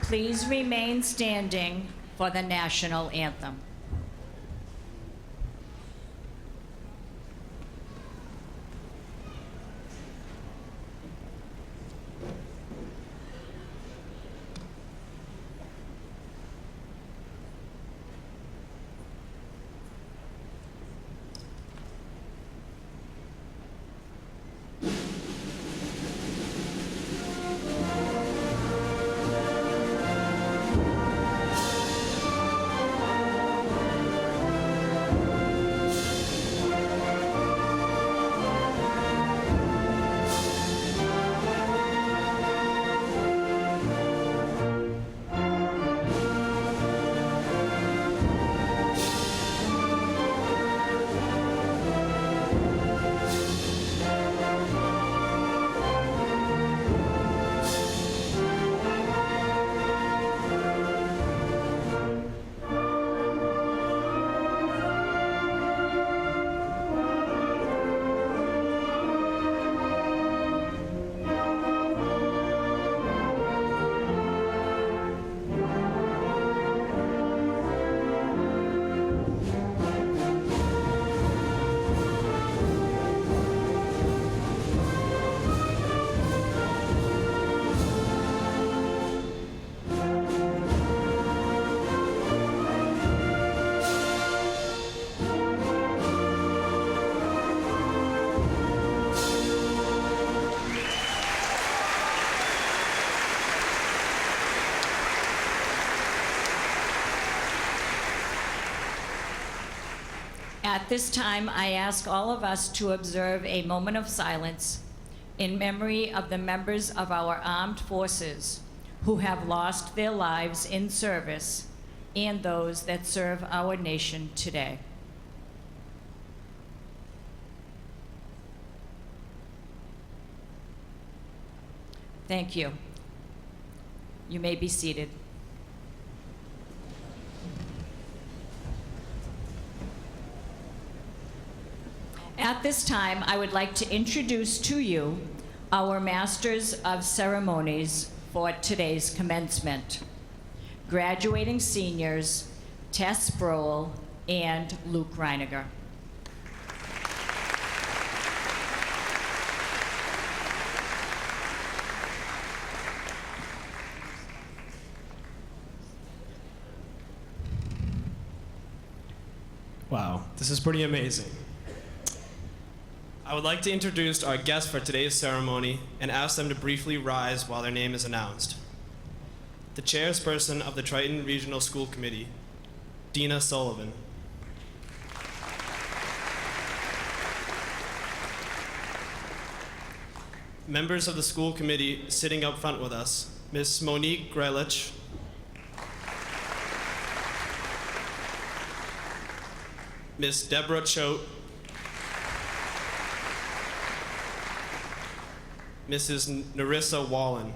Please remain standing for the national anthem. At this time, I ask all of us to observe a moment of silence in memory of the members of our armed forces who have lost their lives in service and those that serve our nation today. Thank you. You may be seated. At this time, I would like to introduce to you our Masters of Ceremonies for today's commencement. Graduating seniors, Tess Brohl and Luke Reiniger. Wow, this is pretty amazing. I would like to introduce our guests for today's ceremony and ask them to briefly rise while their name is announced. The chairperson of the Triton Regional School Committee, Dina Sullivan. Members of the school committee sitting up front with us, Ms. Monique Grelich, Ms. Deborah Choate, Mrs. Narissa Wallen.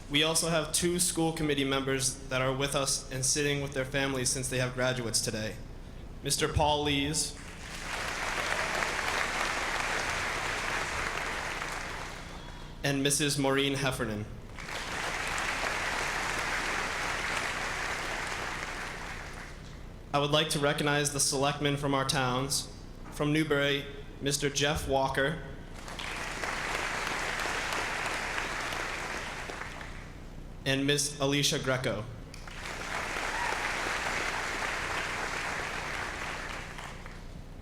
We also have two school committee members that are with us and sitting with their families since they have graduates today. Mr. Paul Lees and Mrs. Maureen Heffernan. I would like to recognize the selectmen from our towns. From Newbury, Mr. Jeff Walker, and Ms. Alicia Greco.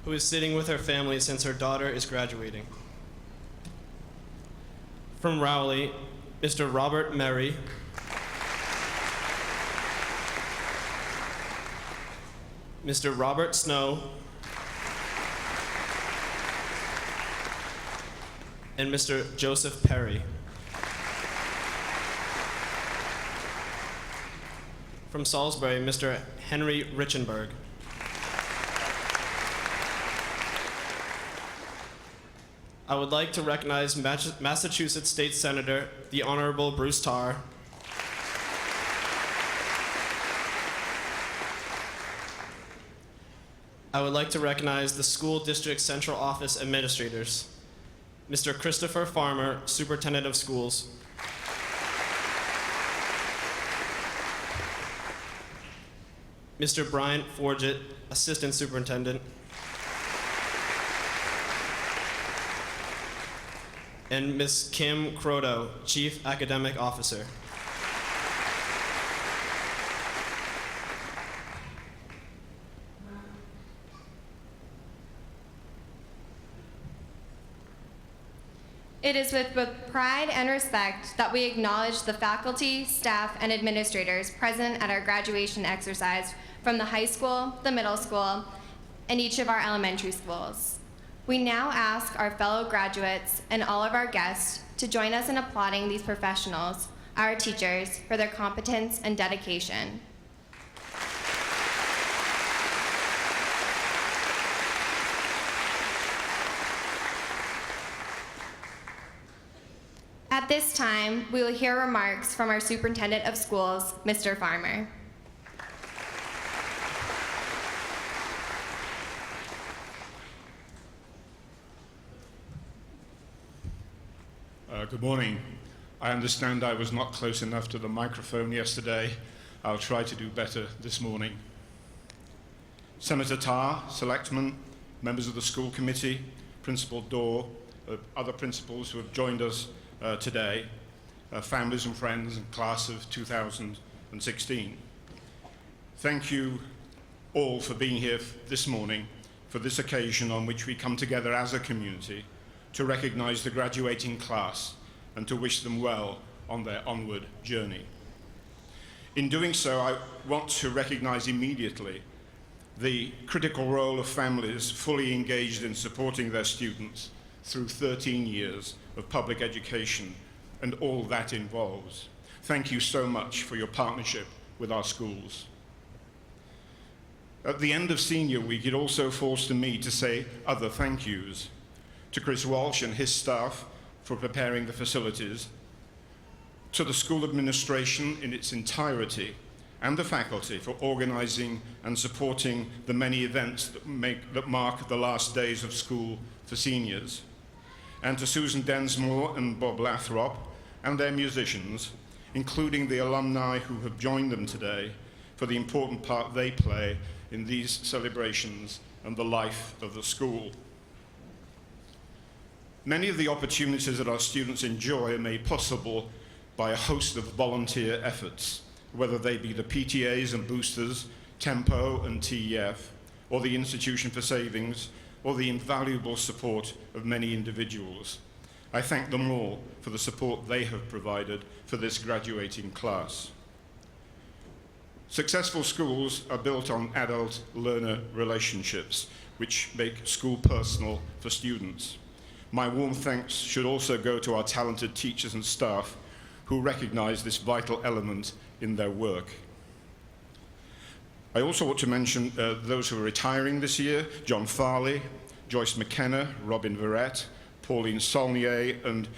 Who is sitting with her family since her daughter is graduating. From Rowley, Mr. Robert Merry, Mr. Robert Snow, and Mr. Joseph Perry. From Salisbury, Mr. Henry Richenberg. I would like to recognize Massachusetts State Senator, the Honorable Bruce Tarr. I would like to recognize the school district central office administrators, Mr. Christopher Farmer, Superintendent of Schools. Mr. Bryant Forget, Assistant Superintendent. And Ms. Kim Croto, Chief Academic Officer. It is with both pride and respect that we acknowledge the faculty, staff, and administrators present at our graduation exercise from the high school, the middle school, and each of our elementary schools. We now ask our fellow graduates and all of our guests to join us in applauding these professionals, our teachers, for their competence and dedication. At this time, we will hear remarks from our Superintendent of Schools, Mr. Farmer. Good morning. I understand I was not close enough to the microphone yesterday. I'll try to do better this morning. Senator Tarr, selectmen, members of the school committee, Principal Dorr, other principals who have joined us today, families and friends and class of 2016. Thank you all for being here this morning for this occasion on which we come together as a community to recognize the graduating class and to wish them well on their onward journey. In doing so, I want to recognize immediately the critical role of families fully engaged in supporting their students through 13 years of public education and all that involves. Thank you so much for your partnership with our schools. At the end of senior week, it also falls to me to say other thank yous. To Chris Walsh and his staff for preparing the facilities, to the school administration in its entirety, and the faculty for organizing and supporting the many events that mark the last days of school for seniors, and to Susan Densmore and Bob Lathrop and their musicians, including the alumni who have joined them today, for the important part they play in these celebrations and the life of the school. Many of the opportunities that our students enjoy are made possible by a host of volunteer efforts, whether they be the PTAs and boosters, Tempo and TEF, or the Institution for Savings, or the invaluable support of many individuals. I thank them all for the support they have provided for this graduating class. Successful schools are built on adult-learner relationships, which make school personal for students. My warm thanks should also go to our talented teachers and staff who recognize this vital element in their work. I also want to mention those who are retiring this year: John Farley, Joyce McKenna, Robin Verrett, Pauline Saulnier, and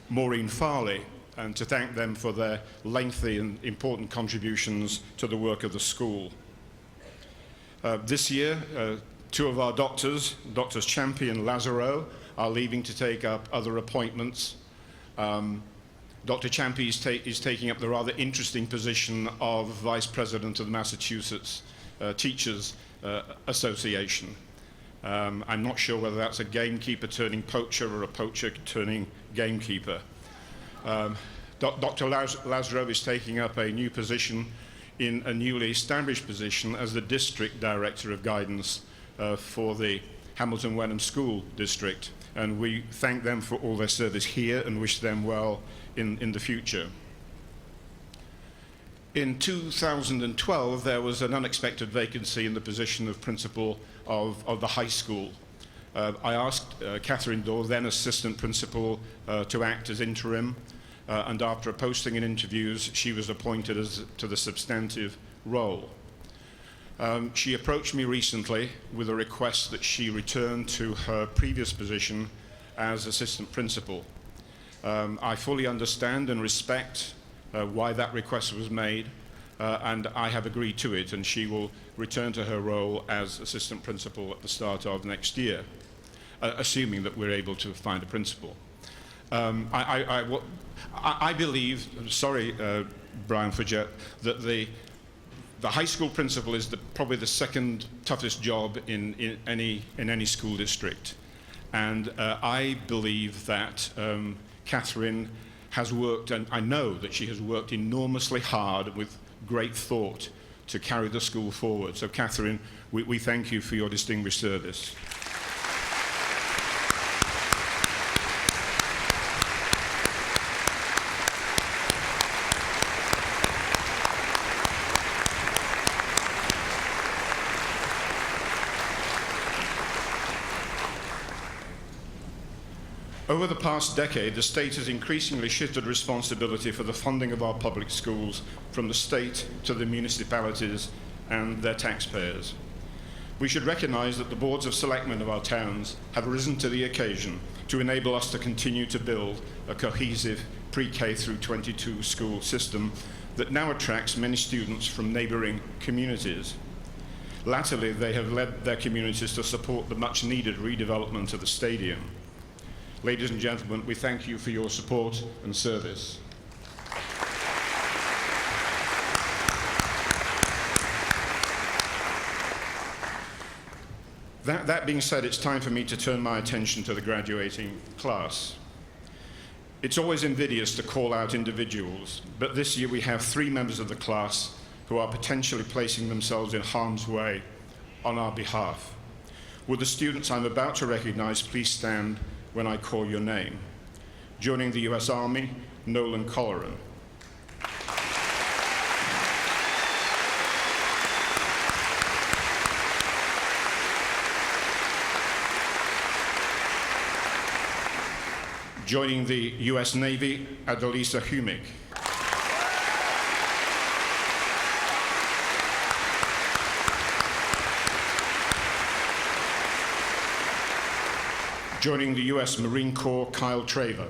Maureen Farley, and to thank them for their lengthy and important contributions to the work of the school. This year, two of our doctors, Drs. Champy and Lazaro, are leaving to take up other appointments. Dr. Champy is taking up the rather interesting position of Vice President of the Massachusetts Teachers Association. I'm not sure whether that's a gamekeeper turning poacher or a poacher turning gamekeeper. Dr. Lazaro is taking up a new position in a newly established position as the District Director of Guidance for the Hamilton-Wenham School District. And we thank them for all their service here and wish them well in the future. In 2012, there was an unexpected vacancy in the position of principal of the high school. I asked Catherine Dorr, then assistant principal, to act as interim, and after a posting and interviews, she was appointed to the substantive role. She approached me recently with a request that she return to her previous position as assistant principal. I fully understand and respect why that request was made, and I have agreed to it, and she will return to her role as assistant principal at the start of next year. assuming that we're able to find a principal. I believe, sorry, Brian Fudgett, that the high school principal is probably the second toughest job in any school district. And I believe that Catherine has worked, and I know that she has worked enormously hard with great thought to carry the school forward. So Catherine, we thank you for your distinguished service. Over the past decade, the state has increasingly shifted responsibility for the funding of our public schools from the state to the municipalities and their taxpayers. We should recognize that the boards of selectmen of our towns have risen to the occasion to enable us to continue to build a cohesive pre-K through 22 school system that now attracts many students from neighboring communities. Latterly, they have led their communities to support the much-needed redevelopment of the stadium. Ladies and gentlemen, we thank you for your support and service. That being said, it's time for me to turn my attention to the graduating class. It's always invidious to call out individuals, but this year we have 3 members of the class who are potentially placing themselves in harm's way on our behalf. Would the students I'm about to recognize please stand when I call your name? Joining the US Army, Nolan Colleran. Joining the US Navy, Adelisa Humig. Joining the US Marine Corps, Kyle Traver.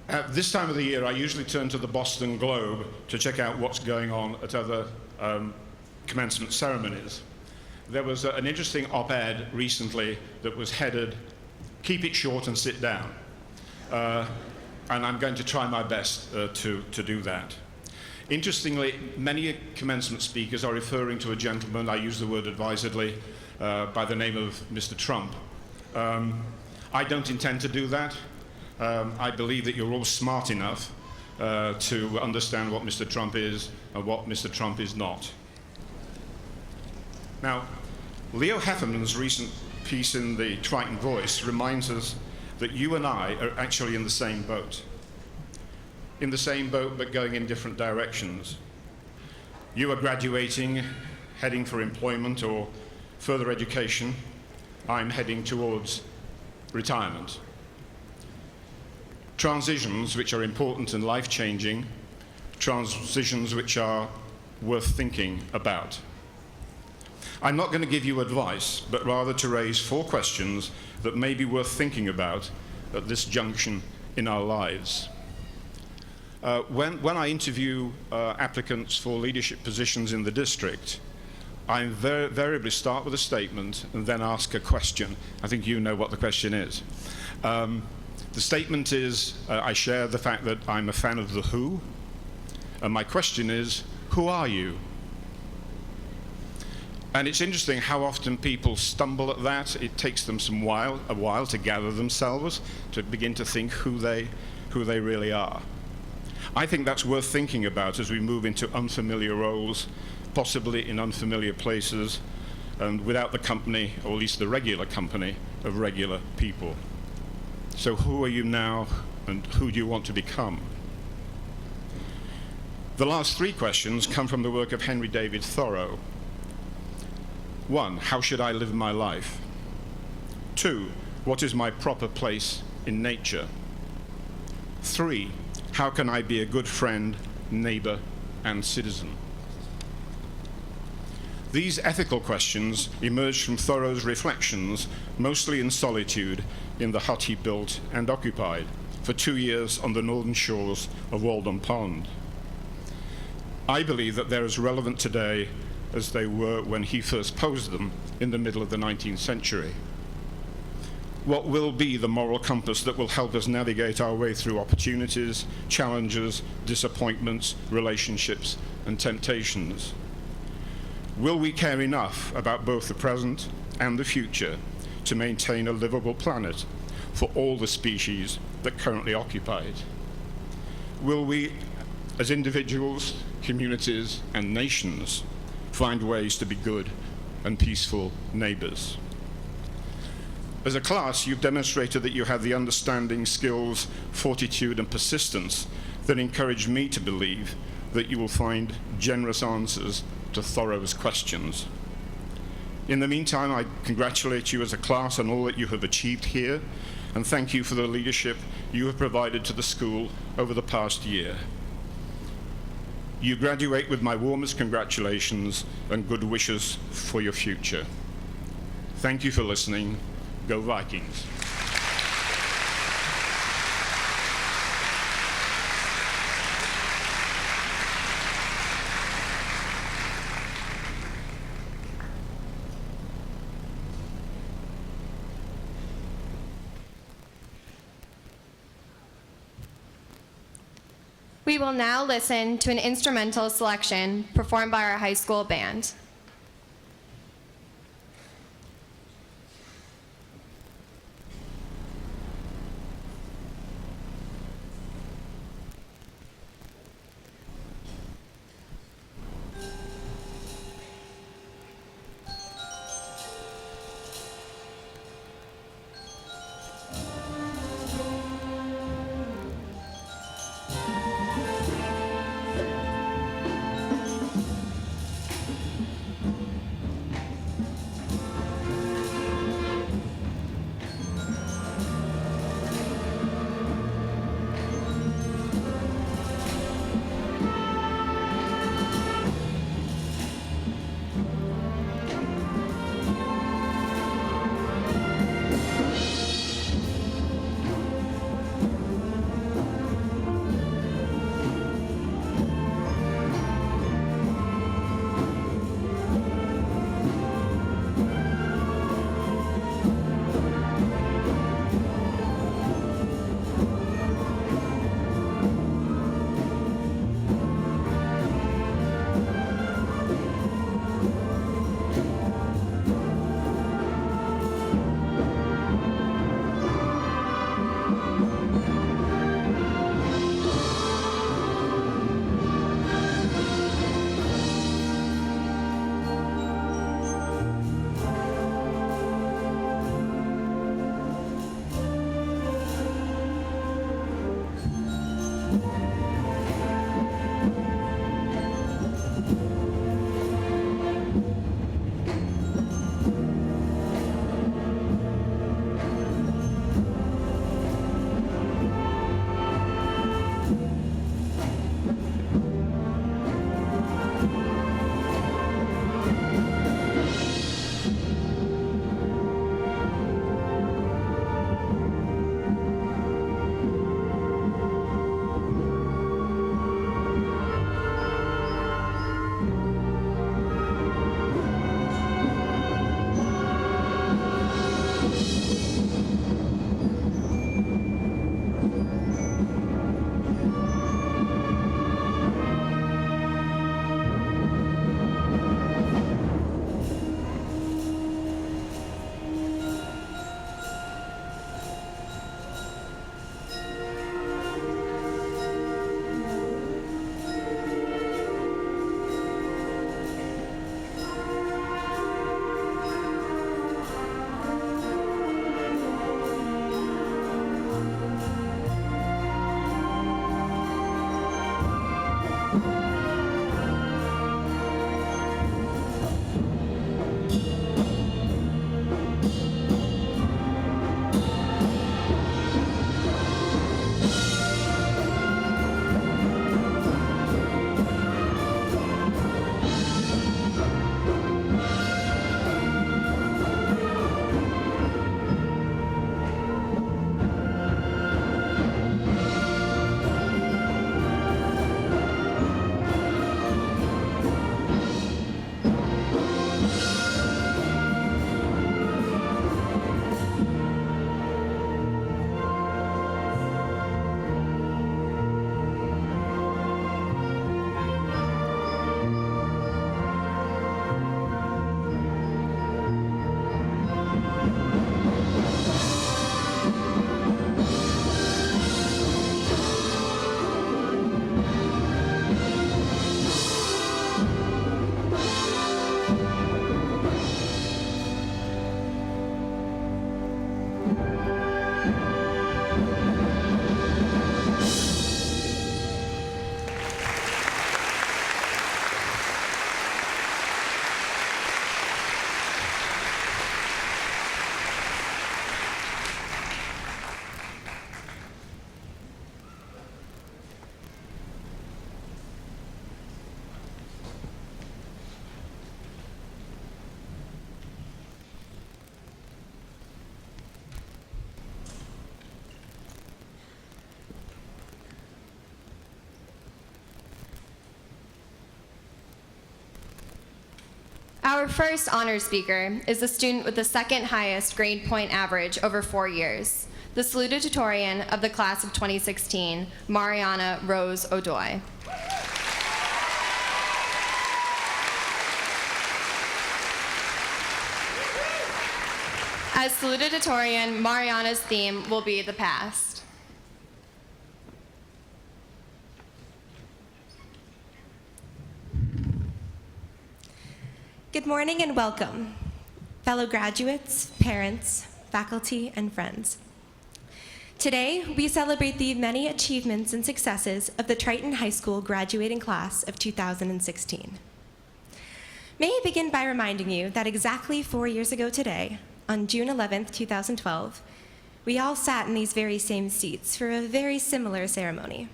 At this time of the year, I usually turn to the Boston Globe to check out what's going on at other commencement ceremonies. There was an interesting op-ed recently that was headed, "Keep it short and sit down." And I'm going to try my best to do that. Interestingly, many commencement speakers are referring to a gentleman, I use the word advisedly, by the name of Mr. Trump. I don't intend to do that. I believe that you're all smart enough to understand what Mr. Trump is and what Mr. Trump is not. Now, Leo Hefferman's recent piece in the Triton Voice reminds us that you and I are actually in the same boat. In the same boat, but going in different directions. You are graduating, heading for employment or further education. I'm heading towards retirement. Transitions which are important and life-changing, transitions which are worth thinking about. I'm not going to give you advice, but rather to raise 4 questions that may be worth thinking about at this junction in our lives. When I interview applicants for leadership positions in the district, I invariably start with a statement and then ask a question. I think you know what the question is. The statement is, I share the fact that I'm a fan of The Who, and my question is, who are you? And it's interesting how often people stumble at that. It takes them a while to gather themselves, to begin to think who they really are. I think that's worth thinking about as we move into unfamiliar roles, possibly in unfamiliar places, and without the company, or at least the regular company, of regular people. So who are you now, and who do you want to become? The last 3 questions come from the work of Henry David Thoreau. 1, how should I live my life? 2, what is my proper place in nature? 3, how can I be a good friend, neighbor, and citizen? These ethical questions emerged from Thoreau's reflections, mostly in solitude, in the hut he built and occupied, for 2 years on the northern shores of Walden Pond. I believe that they're as relevant today as they were when he first posed them in the middle of the 19th century. What will be the moral compass that will help us navigate our way through opportunities, challenges, disappointments, relationships, and temptations? Will we care enough about both the present and the future to maintain a livable planet for all the species that currently occupy it? Will we, as individuals, communities, and nations, find ways to be good and peaceful neighbors? As a class, you've demonstrated that you have the understanding, skills, fortitude, and persistence that encourage me to believe that you will find generous answers to Thoreau's questions. In the meantime, I congratulate you as a class on all that you have achieved here, and thank you for the leadership you have provided to the school over the past year. You graduate with my warmest congratulations and good wishes for your future. Thank you for listening. Go Vikings. We will now listen to an instrumental selection performed by our high school band. Our first honor speaker is the student with the second highest grade point average over 4 years, the salutatorian of the class of 2016, Mariana Rose Odoy. As salutatorian, Mariana's theme will be the past. Good morning and welcome, fellow graduates, parents, faculty, and friends. Today, we celebrate the many achievements and successes of the Triton High School graduating class of 2016. May I begin by reminding you that exactly 4 years ago today, on June 11th, 2012, we all sat in these very same seats for a very similar ceremony.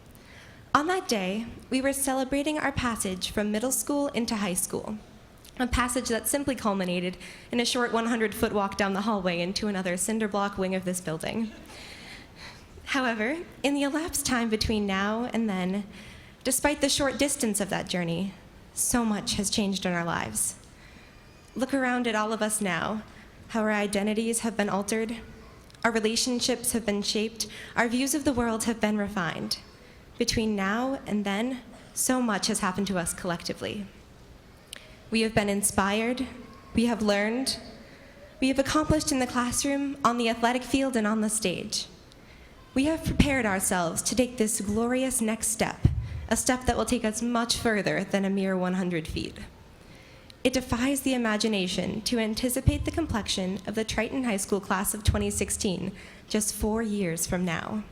On that day, we were celebrating our passage from middle school into high school, a passage that simply culminated in a short 100-foot walk down the hallway into another cinder block wing of this building. However, in the elapsed time between now and then, despite the short distance of that journey, so much has changed in our lives. Look around at all of us now, how our identities have been altered, our relationships have been shaped, our views of the world have been refined. Between now and then, so much has happened to us collectively. We have been inspired, we have learned, we have accomplished in the classroom, on the athletic field, and on the stage. We have prepared ourselves to take this glorious next step, a step that will take us much further than a mere 100 feet. It defies the imagination to anticipate the complexion of the Triton High School class of 2016 just 4 years from now.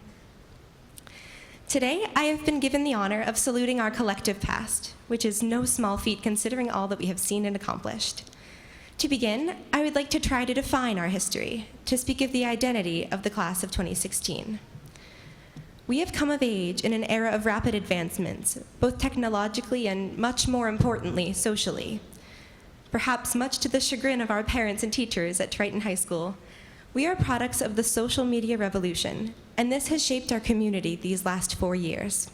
Today, I have been given the honor of saluting our collective past, which is no small feat considering all that we have seen and accomplished. To begin, I would like to try to define our history, to speak of the identity of the class of 2016. We have come of age in an era of rapid advancements, both technologically and, much more importantly, socially. Perhaps much to the chagrin of our parents and teachers at Triton High School, we are products of the social media revolution, and this has shaped our community these last 4 years.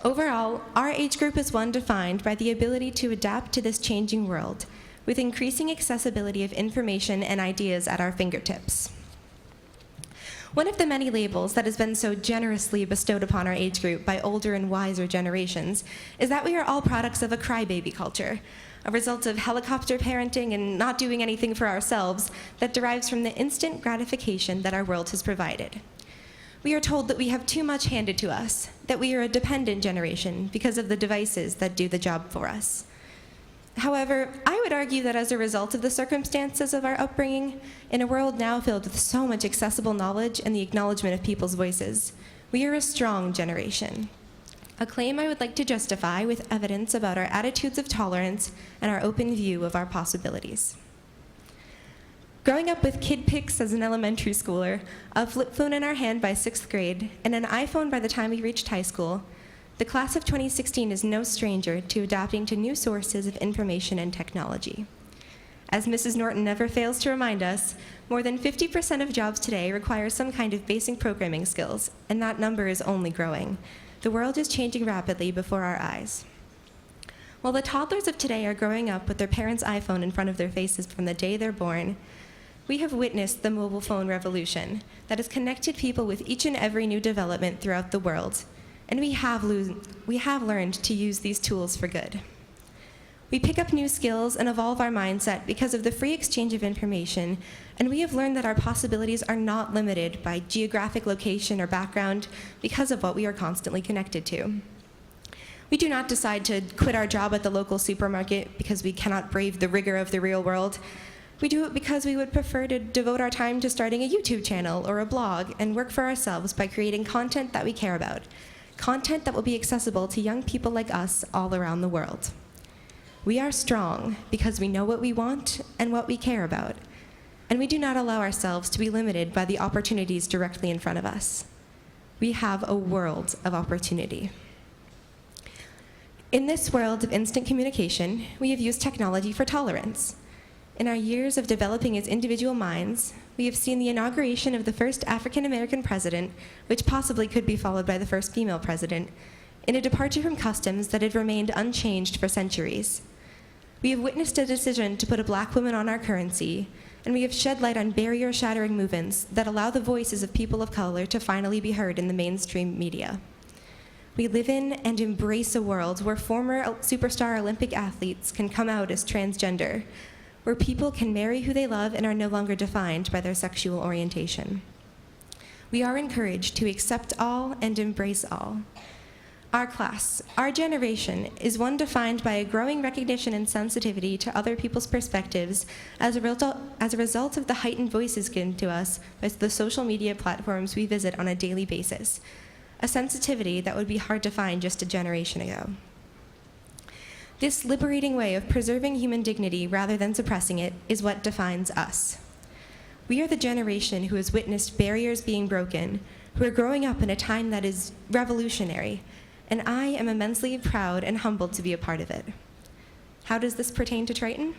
Overall, our age group is one defined by the ability to adapt to this changing world, with increasing accessibility of information and ideas at our fingertips. One of the many labels that has been so generously bestowed upon our age group by older and wiser generations is that we are all products of a crybaby culture, a result of helicopter parenting and not doing anything for ourselves that derives from the instant gratification that our world has provided. We are told that we have too much handed to us, that we are a dependent generation because of the devices that do the job for us. However, I would argue that as a result of the circumstances of our upbringing, in a world now filled with so much accessible knowledge and the acknowledgement of people's voices, we are a strong generation. A claim I would like to justify with evidence about our attitudes of tolerance and our open view of our possibilities. Growing up with kid pics as an elementary schooler, a flip phone in our hand by 6th grade, and an iPhone by the time we reached high school, the class of 2016 is no stranger to adapting to new sources of information and technology. As Mrs. Norton never fails to remind us, more than 50% of jobs today require some kind of basic programming skills, and that number is only growing. The world is changing rapidly before our eyes. While the toddlers of today are growing up with their parents' iPhone in front of their faces from the day they're born, we have witnessed the mobile phone revolution that has connected people with each and every new development throughout the world, and we have learned to use these tools for good. We pick up new skills and evolve our mindset because of the free exchange of information, and we have learned that our possibilities are not limited by geographic location or background because of what we are constantly connected to. We do not decide to quit our job at the local supermarket because we cannot brave the rigor of the real world. We do it because we would prefer to devote our time to starting a YouTube channel or a blog and work for ourselves by creating content that we care about, content that will be accessible to young people like us all around the world. We are strong because we know what we want and what we care about, and we do not allow ourselves to be limited by the opportunities directly in front of us. We have a world of opportunity. In this world of instant communication, we have used technology for tolerance. In our years of developing as individual minds, we have seen the inauguration of the first African-American president, which possibly could be followed by the first female president, in a departure from customs that had remained unchanged for centuries. We have witnessed a decision to put a black woman on our currency, and we have shed light on barrier-shattering movements that allow the voices of people of color to finally be heard in the mainstream media. We live in and embrace a world where former superstar Olympic athletes can come out as transgender, where people can marry who they love and are no longer defined by their sexual orientation. We are encouraged to accept all and embrace all. Our class, our generation, is one defined by a growing recognition and sensitivity to other people's perspectives as a result of the heightened voices given to us by the social media platforms we visit on a daily basis, a sensitivity that would be hard to find just a generation ago. This liberating way of preserving human dignity rather than suppressing it is what defines us. We are the generation who has witnessed barriers being broken, who are growing up in a time that is revolutionary, and I am immensely proud and humbled to be a part of it. How does this pertain to Triton?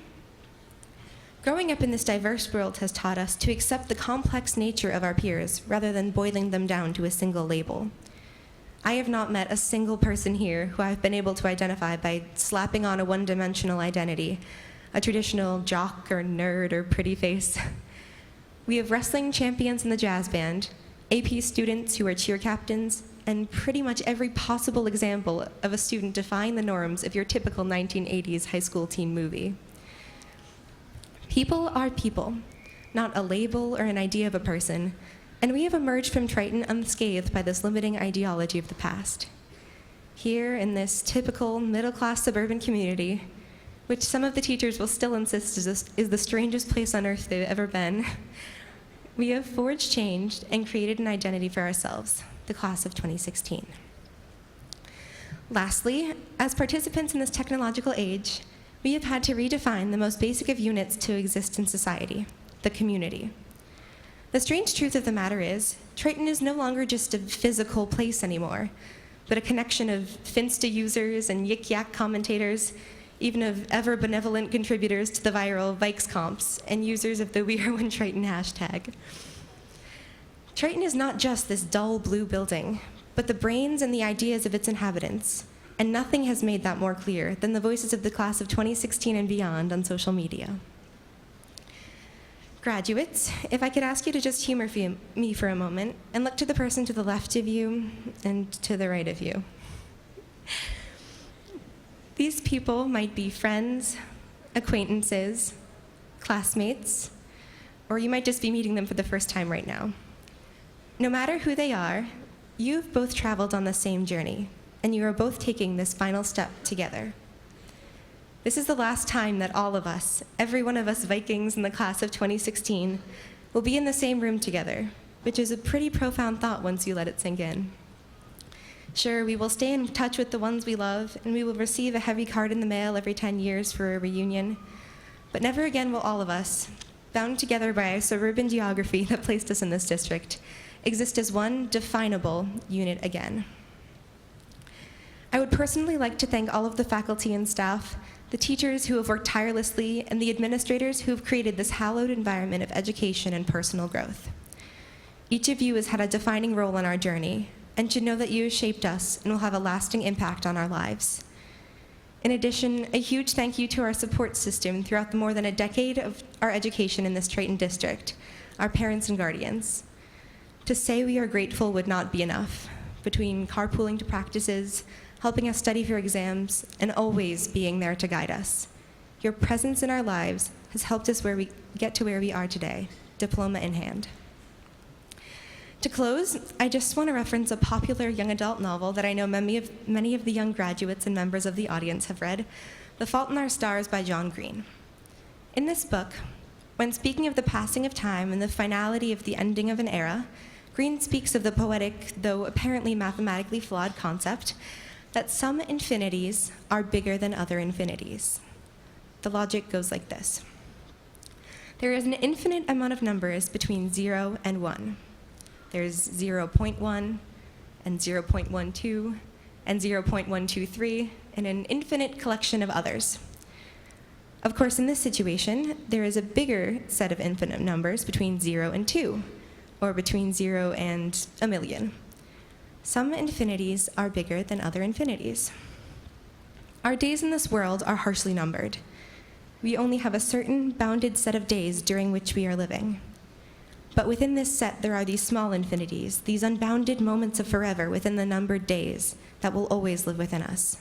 Growing up in this diverse world has taught us to accept the complex nature of our peers rather than boiling them down to a single label. I have not met a single person here who I've been able to identify by slapping on a one-dimensional identity, a traditional jock or nerd or pretty face. We have wrestling champions in the jazz band, AP students who are cheer captains, and pretty much every possible example of a student defying the norms of your typical 1980s high school teen movie. People are people, not a label or an idea of a person, and we have emerged from Triton unscathed by this limiting ideology of the past. Here in this typical middle-class suburban community, which some of the teachers will still insist is the strangest place on earth they've ever been, we have forged change and created an identity for ourselves, the class of 2016. Lastly, as participants in this technological age, we have had to redefine the most basic of units to exist in society, the community. The strange truth of the matter is, Triton is no longer just a physical place anymore, but a connection of Finsta users and yik-yak commentators, even of ever-benevolent contributors to the viral Vikes comps and users of the We Are One Triton hashtag. Triton is not just this dull blue building, but the brains and the ideas of its inhabitants, and nothing has made that more clear than the voices of the class of 2016 and beyond on social media. Graduates, if I could ask you to just humor me for a moment and look to the person to the left of you and to the right of you. These people might be friends, acquaintances, classmates, or you might just be meeting them for the first time right now. No matter who they are, you've both traveled on the same journey, and you are both taking this final step together. This is the last time that all of us, every one of us Vikings in the class of 2016, will be in the same room together, which is a pretty profound thought once you let it sink in. Sure, we will stay in touch with the ones we love, and we will receive a heavy card in the mail every 10 years for a reunion, but never again will all of us, bound together by a suburban geography that placed us in this district, exist as one definable unit again. I would personally like to thank all of the faculty and staff, the teachers who have worked tirelessly, and the administrators who have created this hallowed environment of education and personal growth. Each of you has had a defining role in our journey, and should know that you have shaped us and will have a lasting impact on our lives. In addition, a huge thank you to our support system throughout the more than a decade of our education in this Triton district, our parents and guardians. To say we are grateful would not be enough. Between carpooling to practices, helping us study for exams, and always being there to guide us. Your presence in our lives has helped us get to where we are today, diploma in hand. To close, I just want to reference a popular young adult novel that I know many of the young graduates and members of the audience have read, The Fault in Our Stars by John Green. In this book, when speaking of the passing of time and the finality of the ending of an era, Green speaks of the poetic, though apparently mathematically flawed concept that some infinities are bigger than other infinities. The logic goes like this. There is an infinite amount of numbers between 0 and 1. There's 0.1 and 0.12 and 0.123 and an infinite collection of others. Of course, in this situation, there is a bigger set of infinite numbers between 0 and 2, or between 0 and a million. Some infinities are bigger than other infinities. Our days in this world are harshly numbered. We only have a certain bounded set of days during which we are living. But within this set, there are these small infinities, these unbounded moments of forever within the numbered days that will always live within us.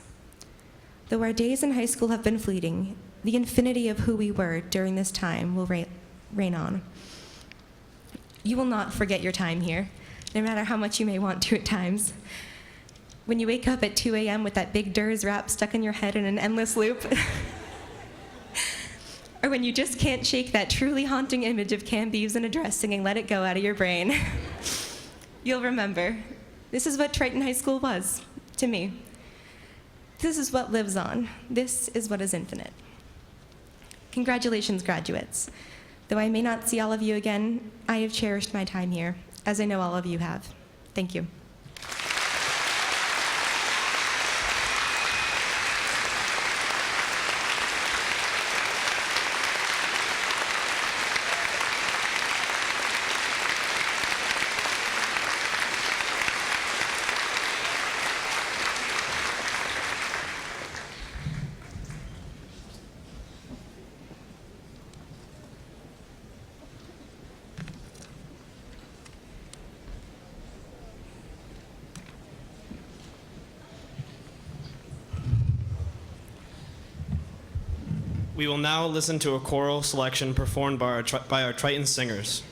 Though our days in high school have been fleeting, the infinity of who we were during this time will reign on. You will not forget your time here, no matter how much you may want to at times. When you wake up at 2 a.m. with that big DERS rap stuck in your head in an endless loop, or when you just can't shake that truly haunting image of Cam Beeves in a dress singing Let It Go out of your brain, you'll remember, this is what Triton High School was to me. This is what lives on. This is what is infinite. Congratulations, graduates. Though I may not see all of you again, I have cherished my time here, as I know all of you have. Thank you. We will now listen to a choral selection performed by our Triton singers.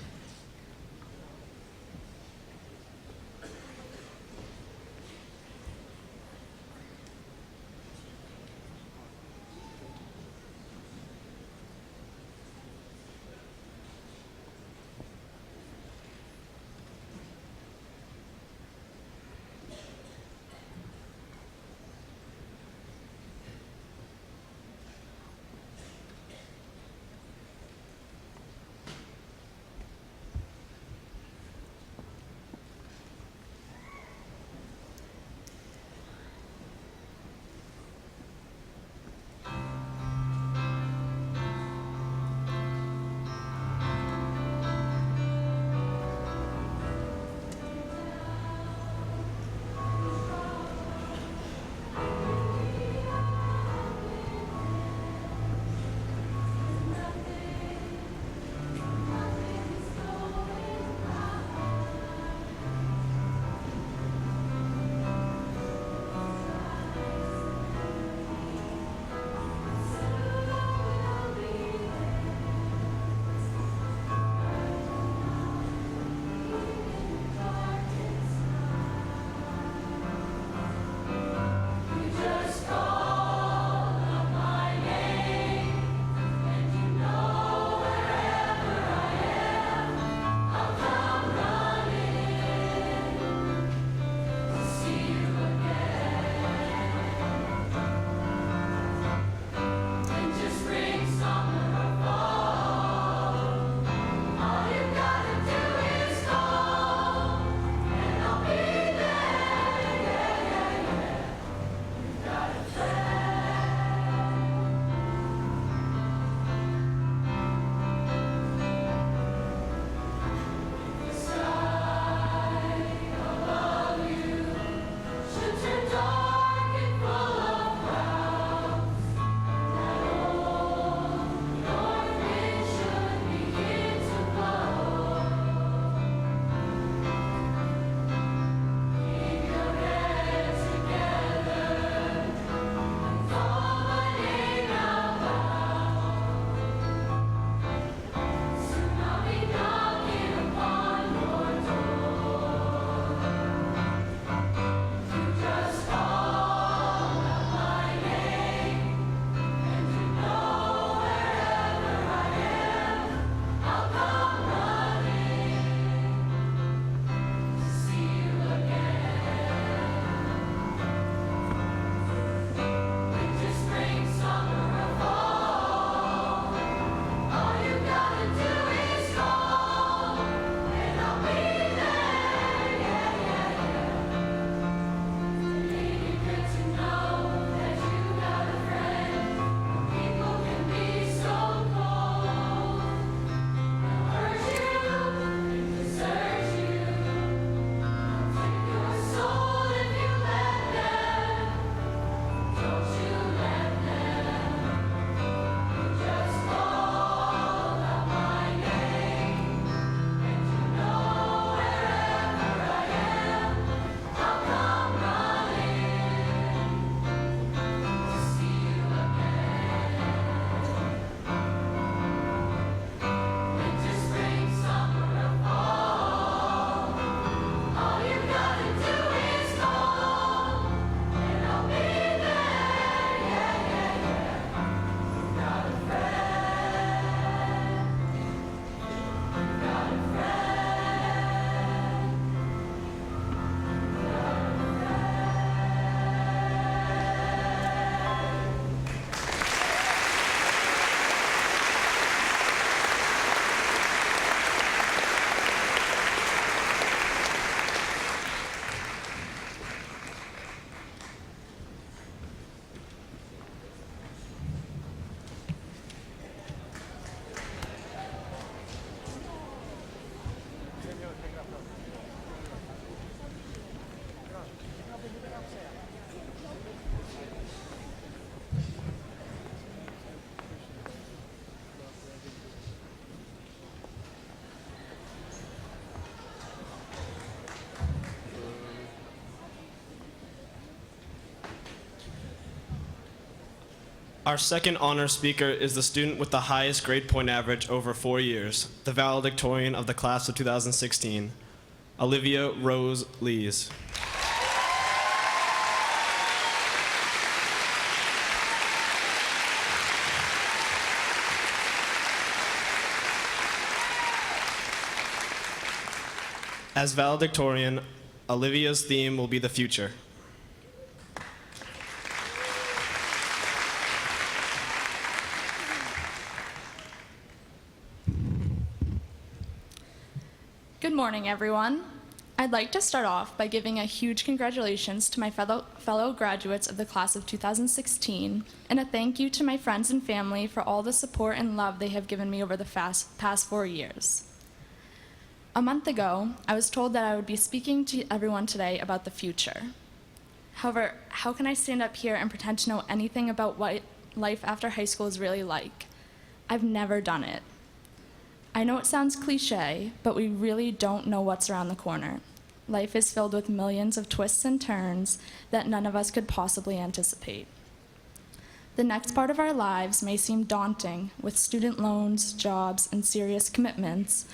Our second honor speaker is the student with the highest grade point average over 4 years, the valedictorian of the class of 2016, Olivia Rose Lees. As valedictorian, Olivia's theme will be the future. Good morning, everyone. I'd like to start off by giving a huge congratulations to my fellow graduates of the class of 2016, and a thank you to my friends and family for all the support and love they have given me over the past 4 years. A month ago, I was told that I would be speaking to everyone today about the future. However, how can I stand up here and pretend to know anything about what life after high school is really like? I've never done it. I know it sounds cliche, but we really don't know what's around the corner. Life is filled with millions of twists and turns that none of us could possibly anticipate. The next part of our lives may seem daunting, with student loans, jobs, and serious commitments,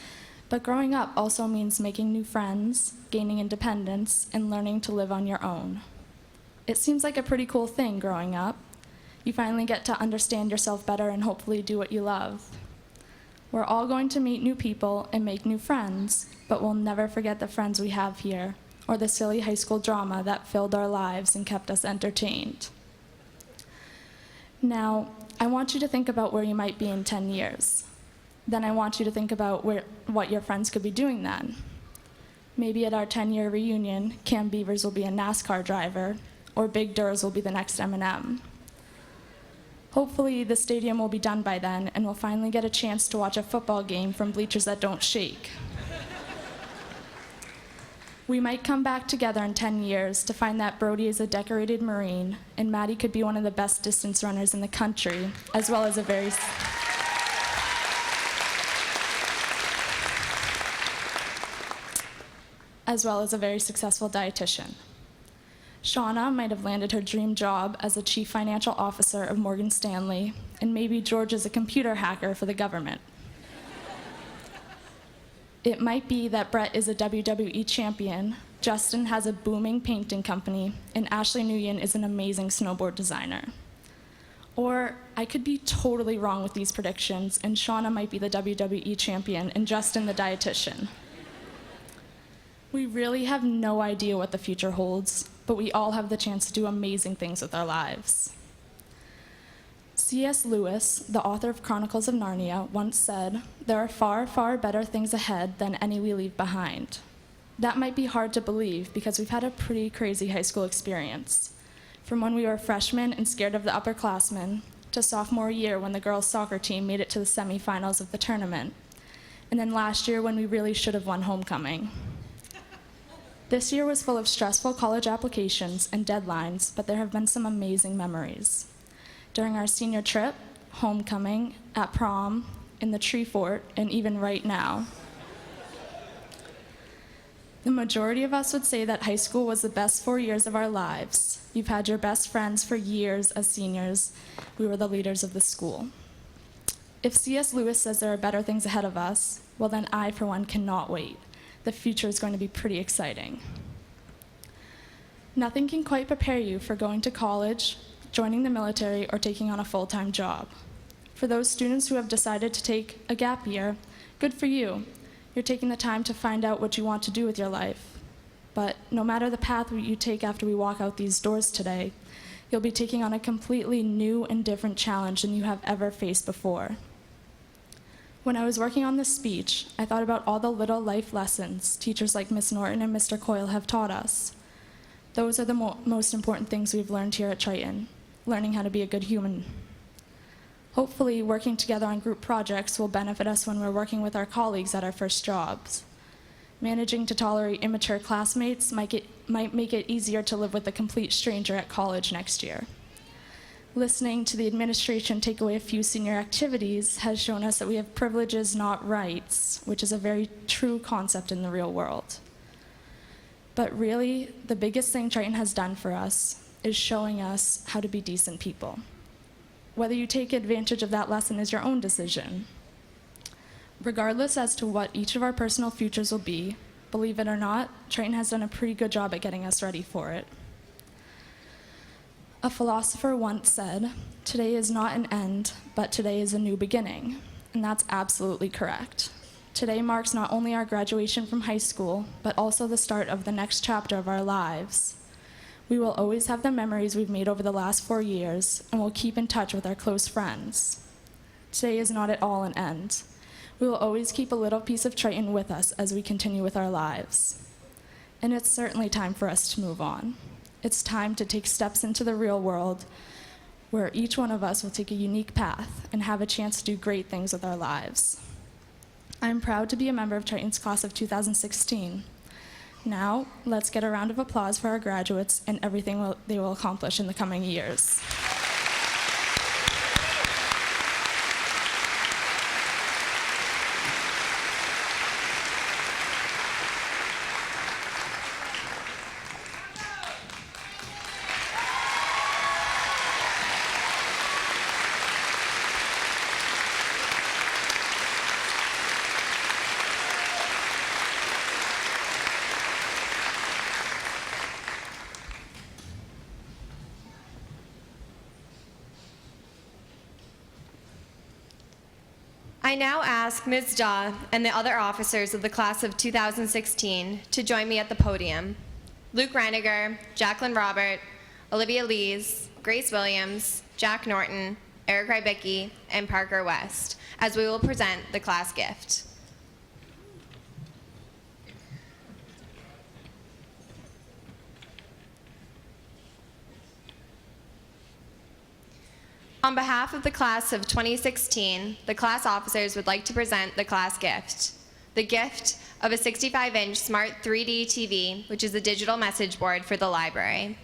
but growing up also means making new friends, gaining independence, and learning to live on your own. It seems like a pretty cool thing growing up. You finally get to understand yourself better and hopefully do what you love. We're all going to meet new people and make new friends, but we'll never forget the friends we have here, or the silly high school drama that filled our lives and kept us entertained. Now, I want you to think about where you might be in 10 years. Then I want you to think about what your friends could be doing then. Maybe at our 10-year reunion, Cam Beavers will be a NASCAR driver, or Big Durs will be the next M&M. Hopefully, the stadium will be done by then, and we'll finally get a chance to watch a football game from bleachers that don't shake. We might come back together in 10 years to find that Brody is a decorated Marine, and Maddie could be one of the best distance runners in the country, as well as a very successful dietitian. Shauna might have landed her dream job as the chief financial officer of Morgan Stanley, and maybe George is a computer hacker for the government. It might be that Brett is a WWE champion, Justin has a booming painting company, and Ashley Nguyen is an amazing snowboard designer. Or I could be totally wrong with these predictions, and Shauna might be the WWE champion and Justin the dietitian. We really have no idea what the future holds, but we all have the chance to do amazing things with our lives. C.S. Lewis, the author of Chronicles of Narnia, once said, "There are far, far better things ahead than any we leave behind." That might be hard to believe because we've had a pretty crazy high school experience. From when we were freshmen and scared of the upperclassmen, to sophomore year when the girls' soccer team made it to the semifinals of the tournament, and then last year when we really should have won homecoming. This year was full of stressful college applications and deadlines, but there have been some amazing memories. During our senior trip, homecoming, at prom, in the tree fort, and even right now. The majority of us would say that high school was the best 4 years of our lives. You've had your best friends for years as seniors. We were the leaders of the school. If C.S. Lewis says there are better things ahead of us, well then I, for one, cannot wait. The future is going to be pretty exciting. Nothing can quite prepare you for going to college, joining the military, or taking on a full-time job. For those students who have decided to take a gap year, good for you. You're taking the time to find out what you want to do with your life. But no matter the path you take after we walk out these doors today, you'll be taking on a completely new and different challenge than you have ever faced before. When I was working on this speech, I thought about all the little life lessons teachers like Miss Norton and Mr. Coyle have taught us. Those are the most important things we've learned here at Triton, learning how to be a good human. Hopefully, working together on group projects will benefit us when we're working with our colleagues at our first jobs. Managing to tolerate immature classmates might make it easier to live with a complete stranger at college next year. Listening to the administration take away a few senior activities has shown us that we have privileges, not rights, which is a very true concept in the real world. But really, the biggest thing Triton has done for us is showing us how to be decent people. Whether you take advantage of that lesson is your own decision. Regardless as to what each of our personal futures will be, believe it or not, Triton has done a pretty good job at getting us ready for it. A philosopher once said, "Today is not an end, but today is a new beginning." And that's absolutely correct. Today marks not only our graduation from high school, but also the start of the next chapter of our lives. We will always have the memories we've made over the last 4 years, and we'll keep in touch with our close friends. Today is not at all an end. We will always keep a little piece of Triton with us as we continue with our lives. And it's certainly time for us to move on. It's time to take steps into the real world, where each one of us will take a unique path and have a chance to do great things with our lives. I'm proud to be a member of Triton's class of 2016. Now, let's get a round of applause for our graduates and everything they will accomplish in the coming years. I now ask Ms. Daw and the other officers of the class of 2016 to join me at the podium. Luke Reiniger, Jacqueline Robert, Olivia Lees, Grace Williams, Jack Norton, Eric Rybicki, and Parker West, as we will present the class gift. On behalf of the class of 2016, the class officers would like to present the class gift. The gift of a 65-inch smart 3D TV, which is a digital message board for the library.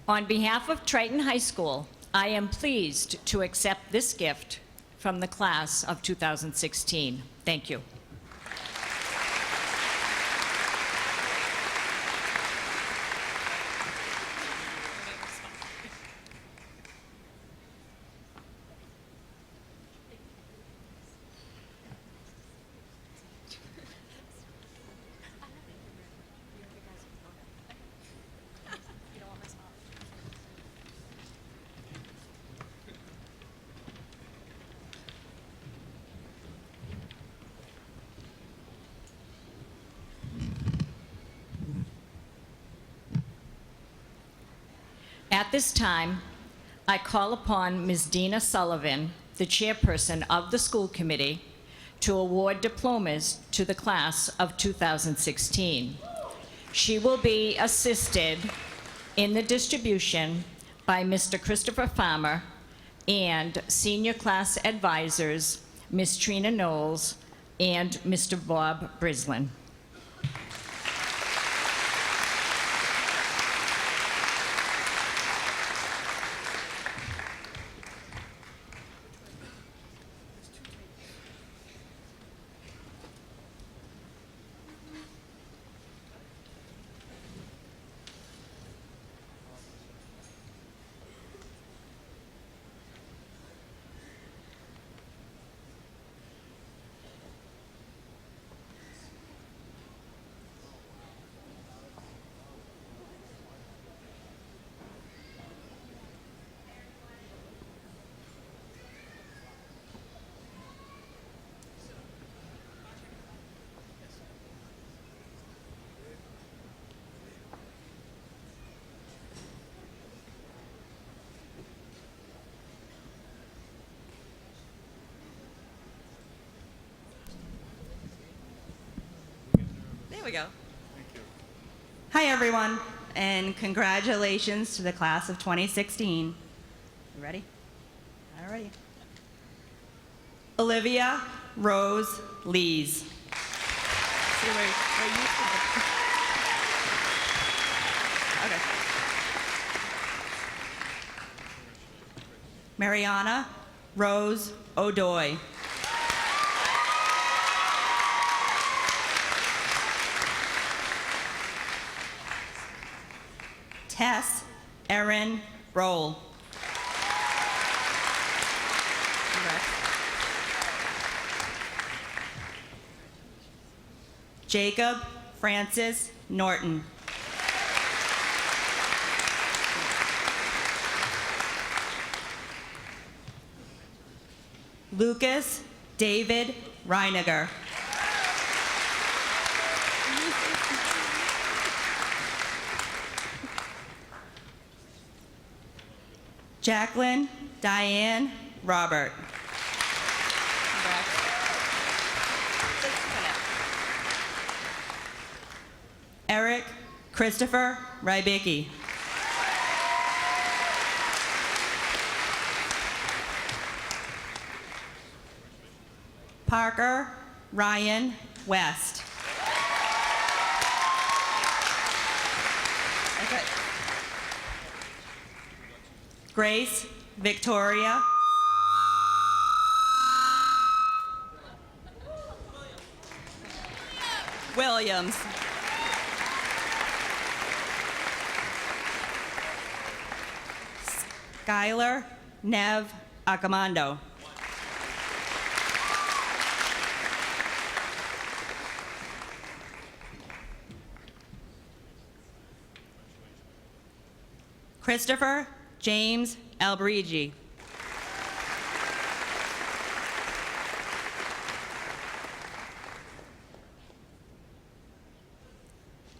On behalf of Triton High School, I am pleased to accept this gift from the class of 2016. Thank you. At this time, I call upon Ms. Dina Sullivan, the chairperson of the school committee, to award diplomas to the class of 2016. She will be assisted in the distribution by Mr. Christopher Farmer and senior class advisors, Ms. Trina Knowles and Mr. Bob Brislin. There we go. Hi, everyone, and congratulations to the class of 2016. You ready? All righty. Olivia Rose Lees. See where you okay. Mariana Rose O'Doy. Tess Erin Roll. Jacob Francis Norton. Lucas David Reiniger. Jacqueline Diane Robert. Eric Christopher Rybicki. Parker Ryan West. Grace Victoria Williams. Skylar Nev Acamando. Christopher James Albrigi.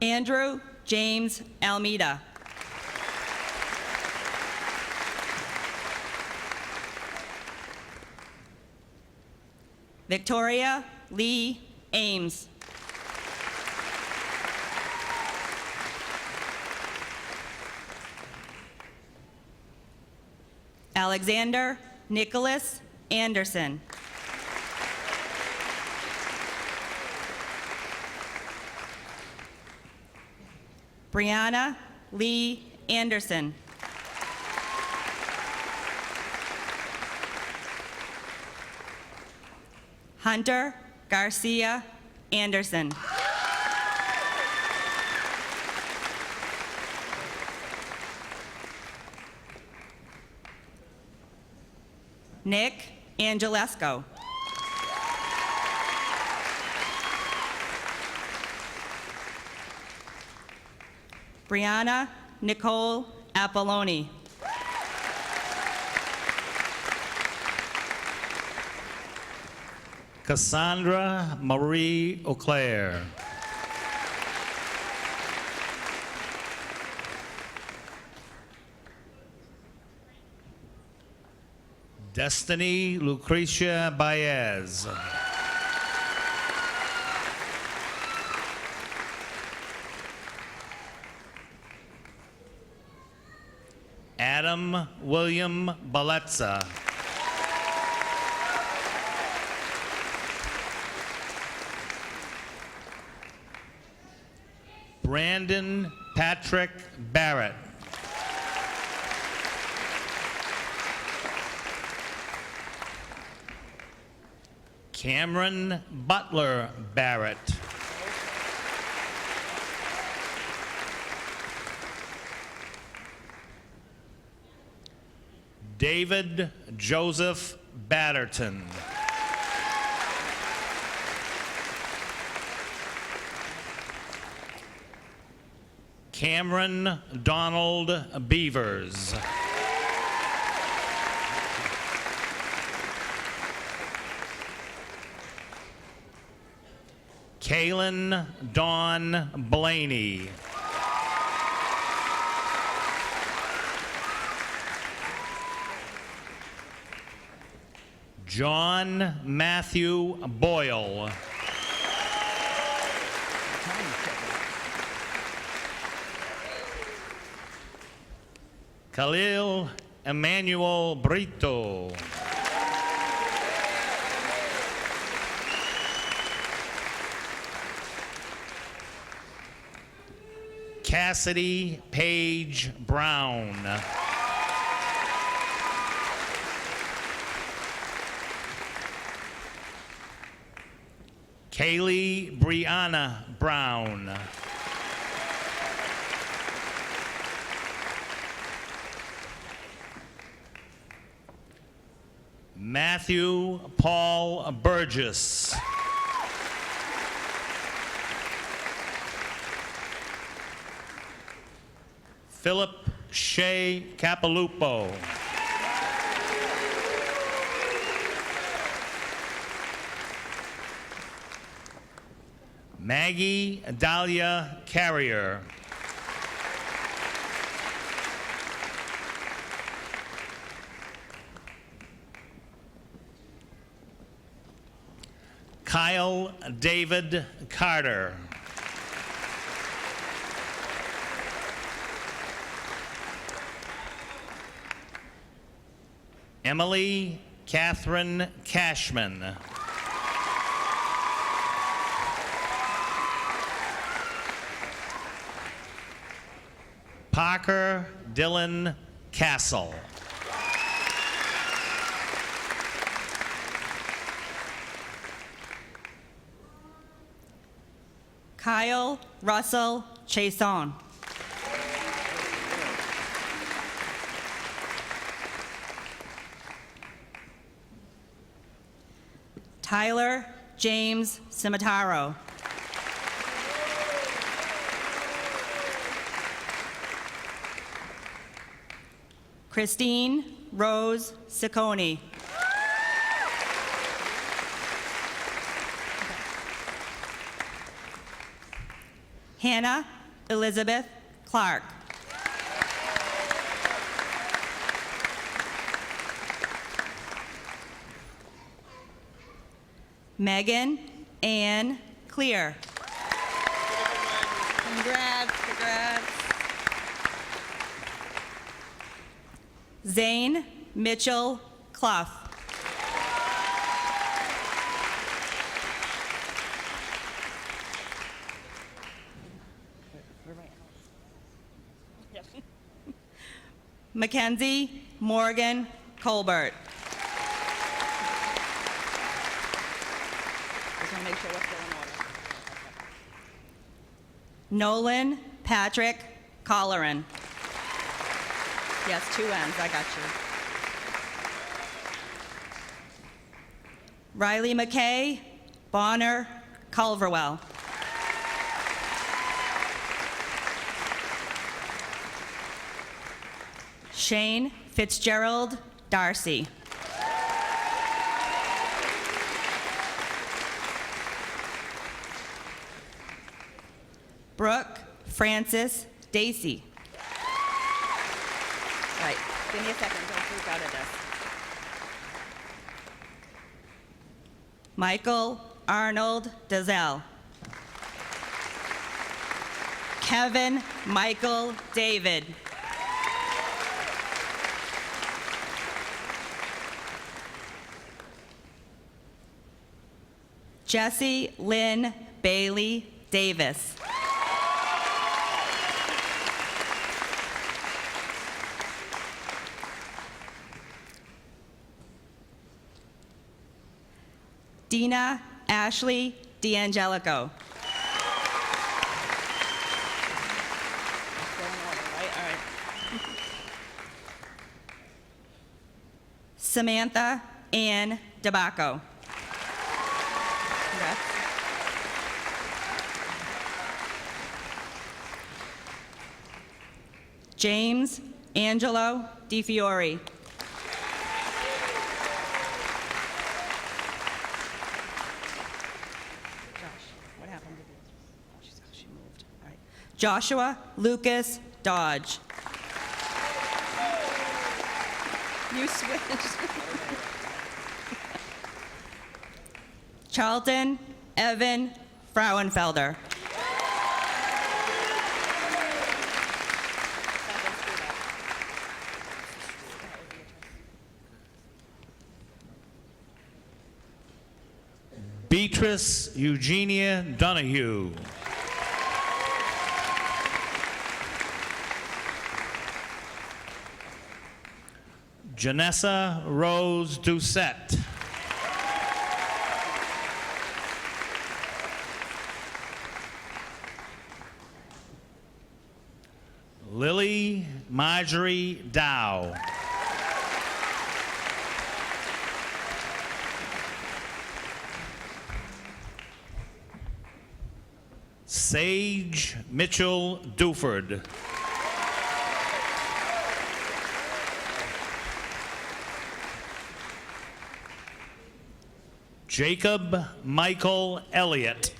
Andrew James Almeida. Victoria Lee Ames. Alexander Nicholas Anderson. Brianna Lee Anderson. Hunter Garcia Anderson. Nick Angelesco. Brianna Nicole Apolloni. Cassandra Marie Auclair. Destiny Lucretia Baez. Adam William Baletza. Brandon Patrick Barrett. Cameron Butler Barrett. David Joseph Batterton. Cameron Donald Beavers. Kaylin Dawn Blaney. John Matthew Boyle. Khalil Emmanuel Brito. Cassidy Paige Brown. Kaylee Brianna Brown. Matthew Paul Burgess. Philip Shea Capilupo. Maggie Dahlia Carrier. Kyle David Carter. Emily Catherine Cashman. Parker Dylan Castle. Kyle Russell Chason. Tyler James Cimitaro. Christine Rose Ciccone. Hannah Elizabeth Clark. Megan Ann Clear. Congrats, congrats. Zane Mitchell Clough. Mackenzie Morgan Colbert. Just want to make sure what's still in order. Nolan Patrick Colleran. Yes, 2 N's, I got you. Riley McKay Bonner Culverwell. Shane Fitzgerald Darcy. Brooke Francis Dacey. All right, give me a second, don't freak out at this. Michael Arnold Dazelle. Kevin Michael David. Jesse Lynn Bailey Davis. Dina Ashley D'Angelico. Samantha Ann DeBacco. Congrats. James Angelo DiFiore. What happened to this? Oh, she moved. All right. Joshua Lucas Dodge. You switched. Charlton Evan Frauenfelder. Beatrice Eugenia Donahue. Janessa Rose Doucette. Lily Marjorie Dow. Sage Mitchell Duford. Jacob Michael Elliott.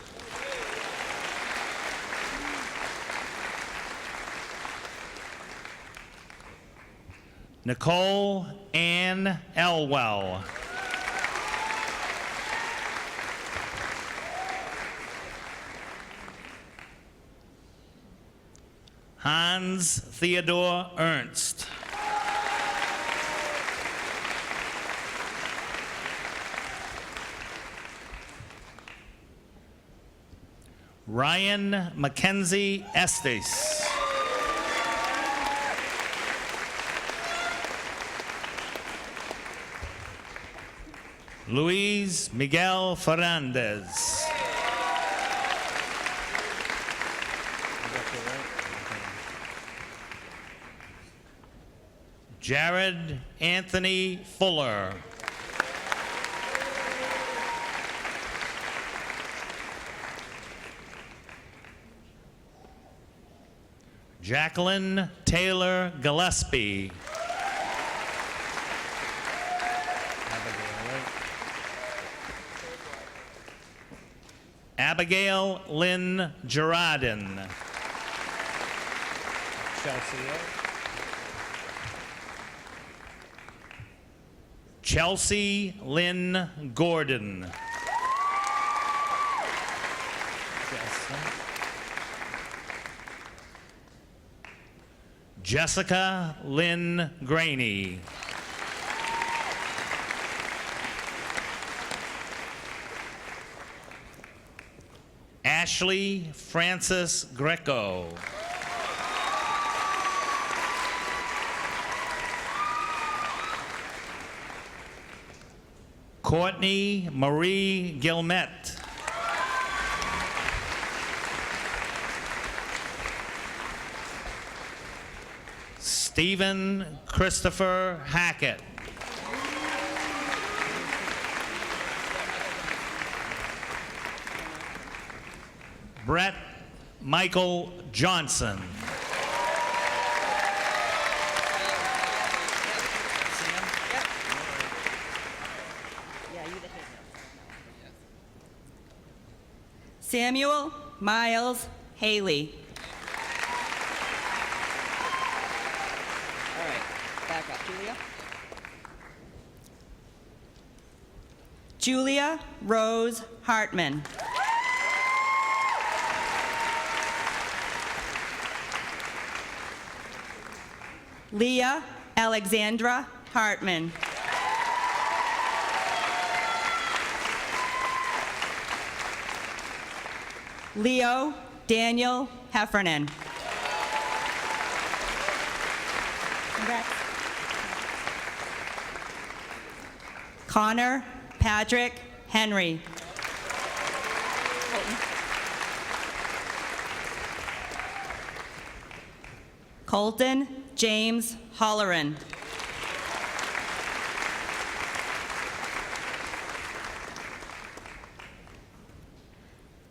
Nicole Ann Elwell. Hans Theodore Ernst. Ryan Mackenzie Estes. Luis Miguel Fernandez. Jared Anthony Fuller. Jacqueline Taylor Gillespie. Abigail Lynn Gerardin. Chelsea Lynn Gordon. Jessica Lynn Graney. Ashley Francis Greco. Courtney Marie Gilmet. Stephen Christopher Hackett. Brett Michael Johnson. Samuel Miles Haley. All right, back up, Julia. Julia Rose Hartman. Leah Alexandra Hartman. Leo Daniel Heffernan. Congrats. Connor Patrick Henry. Colton James Holleran.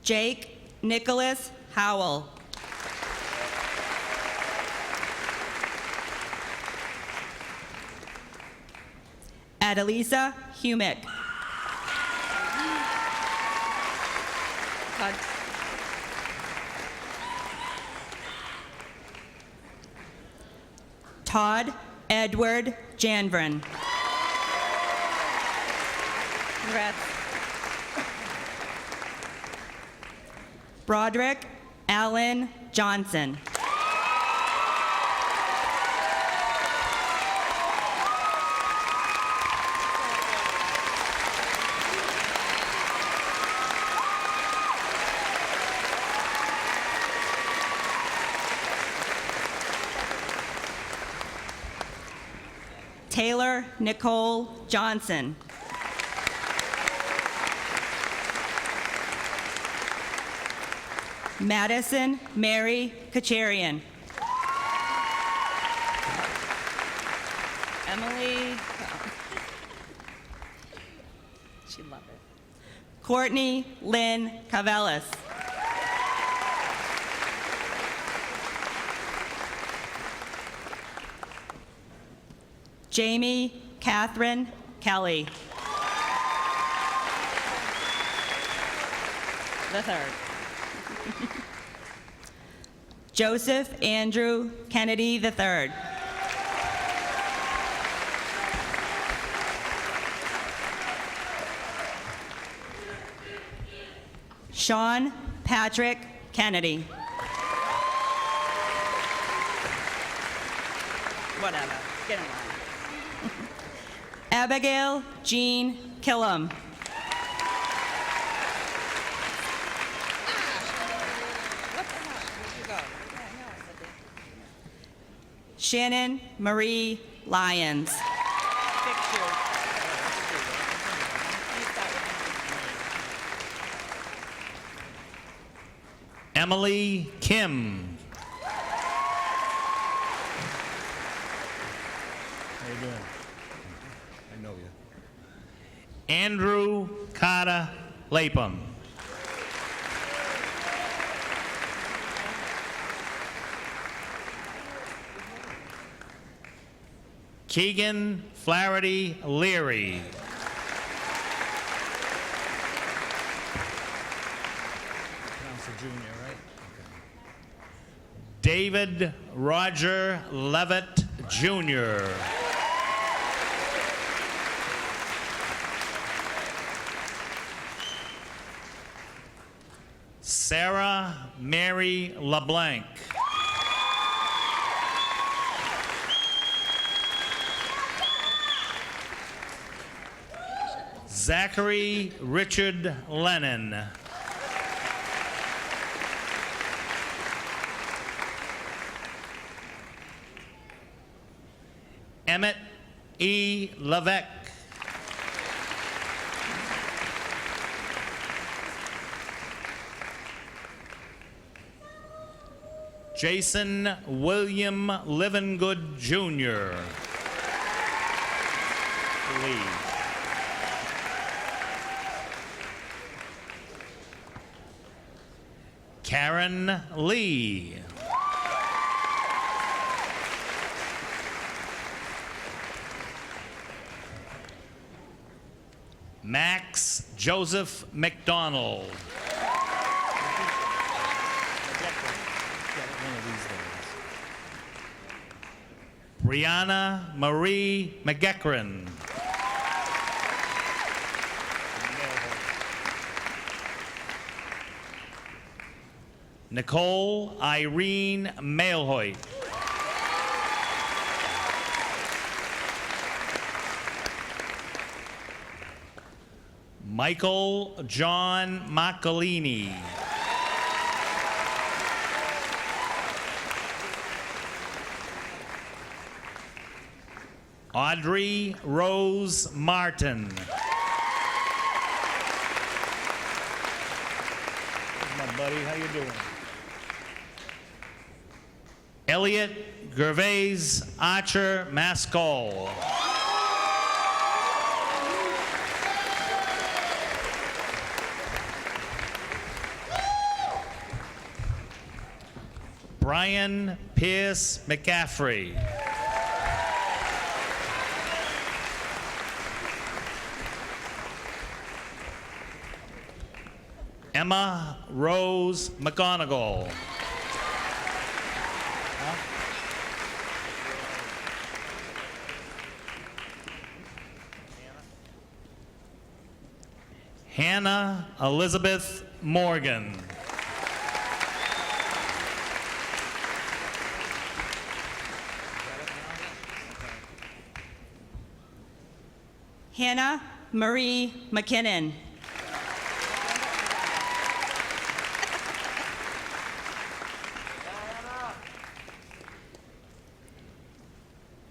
Jake Nicholas Howell. Adelisa Humick. Todd Edward Janvrin. Congrats. Broderick Allen Johnson. Taylor Nicole Johnson. Madison Mary Kacharian. Emily. She'd love it. Courtney Lynn Cavellis. Jamie Catherine Kelly. The third. Joseph Andrew Kennedy the third. Sean Patrick Kennedy. Whatever, get in line. Abigail Jean Killam. Shannon Marie Lyons. Emily Kim. How you doing? I know you. Andrew Carter Lapham. Keegan Flaherty Leary. Junior, right? David Roger Levitt Jr. Sarah Mary LeBlanc. Zachary Richard Lennon. Emmett E. Levesque. Jason William Livingood Jr. Lee. Karen Lee. Max Joseph McDonald. Brianna Marie McEachran. Nicole Irene Mailhoit. Michael John Macalini. Audrey Rose Martin. My buddy, how you doing? Elliot Gervais Archer Mascol. Brian Pierce McCaffrey. Emma Rose McGonigal. Hannah Elizabeth Morgan. Hannah Marie McKinnon.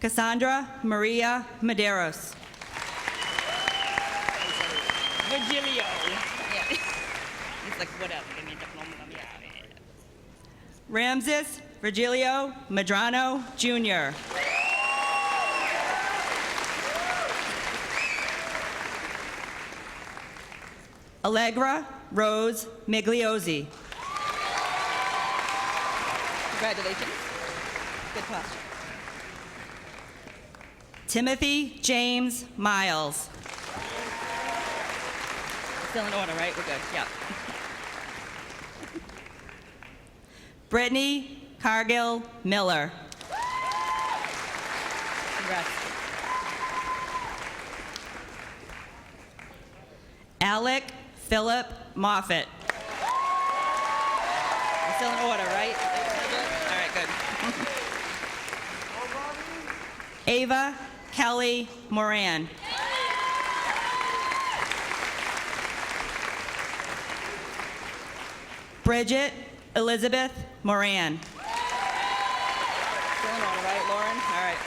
Cassandra Maria Medeiros. Virgilio. He's like, whatever. Ramses Virgilio Medrano Jr. Allegra Rose Migliozzi. Congratulations. Good posture. Timothy James Miles. Still in order, right? We're good. Yep. Brittany Cargill Miller. Congrats. Alec Philip Moffett. We're still in order, right? All right, good. Ava Kelly Moran. Bridget Elizabeth Moran. Still in order, right, Lauren? All right.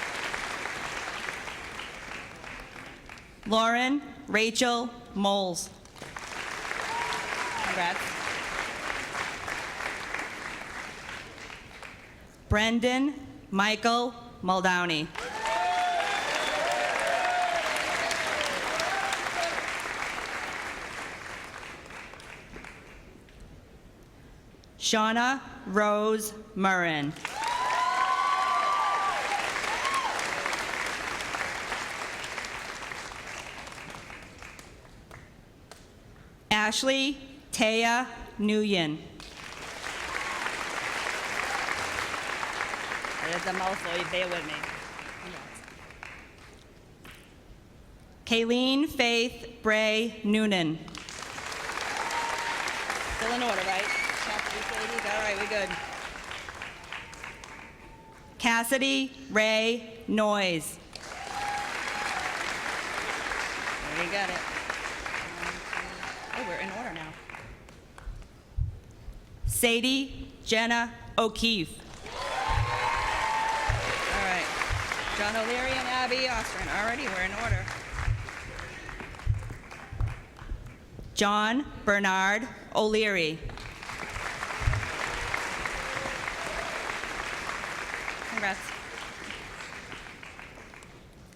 Lauren Rachel Moles. Congrats. Brendan Michael Muldowney. Shauna Rose Murrin. Ashley Taya Nguyen. That is a mouthful, you bear with me. Kayleen Faith Bray Noonan. Still in order, right? All right, we good. Cassidy Ray Noyes. There you got it. Oh, we're in order now. Sadie Jenna O'Keefe. All right. John O'Leary and Abby Ostrin. Alrighty, we're in order. John Bernard O'Leary. Congrats.